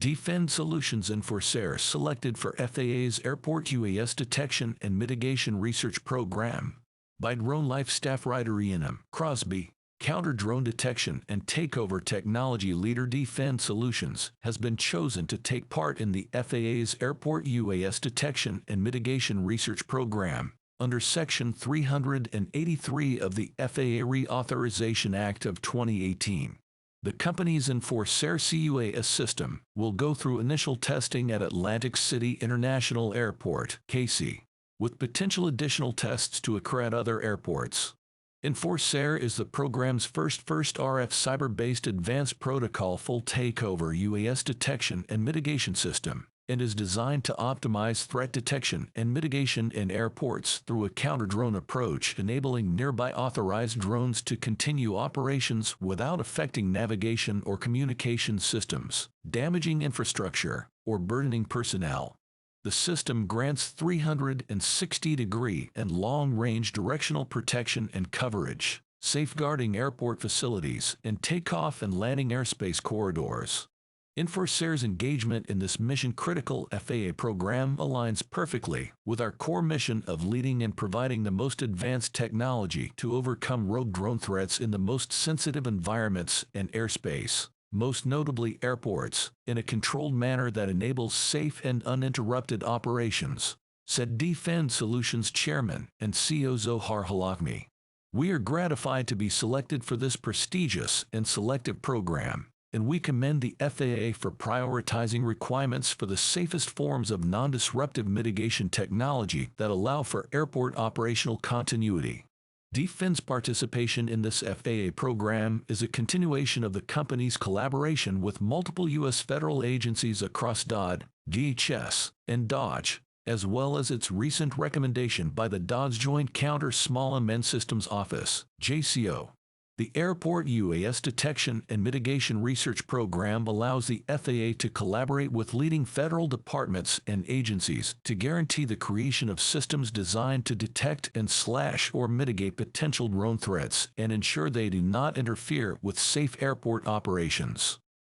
D-Fend Solutions EnforceAir selected for FAA's Airport UAS Detection and Mitigation Research Program. By Drone Life Staff Writer Ian Crosby, counter-drone detection and takeover technology leader D-Fend Solutions has been chosen to take part in the FAA's Airport UAS Detection and Mitigation Research Program under Section 383 of the FAA Reauthorization Act of 2018. The company's EnforceAir CUAS system will go through initial testing at Atlantic City International Airport, KC, with potential additional tests to occur at other airports. EnforceAir is the program's first RF cyber-based advanced protocol full takeover UAS detection and mitigation system, and is designed to optimize threat detection and mitigation in airports through a counter-drone approach, enabling nearby authorized drones to continue operations without affecting navigation or communication systems, damaging infrastructure, or burdening personnel. The system grants 360-degree and long-range directional protection and coverage, safeguarding airport facilities and takeoff and landing airspace corridors. EnforceAir's engagement in this mission-critical FAA program aligns perfectly with our core mission of leading and providing the most advanced technology to overcome rogue drone threats in the most sensitive environments and airspace, most notably airports, in a controlled manner that enables safe and uninterrupted operations, said D-Fend Solutions Chairman and CEO Zohar Halakmi. We are gratified to be selected for this prestigious and selective program, and we commend the FAA for prioritizing requirements for the safest forms of non-disruptive mitigation technology that allow for airport operational continuity. D-Fend's participation in this FAA program is a continuation of the company's collaboration with multiple U.S. federal agencies across DOD, DHS, and DOGE, as well as its recent recommendation by the DOD's Joint Counter Small Unmanned Systems Office, JCO. The Airport UAS Detection and Mitigation Research Program allows the FAA to collaborate with leading federal departments and agencies to guarantee the creation of systems designed to detect and/or mitigate potential drone threats and ensure they do not interfere with safe airport operations.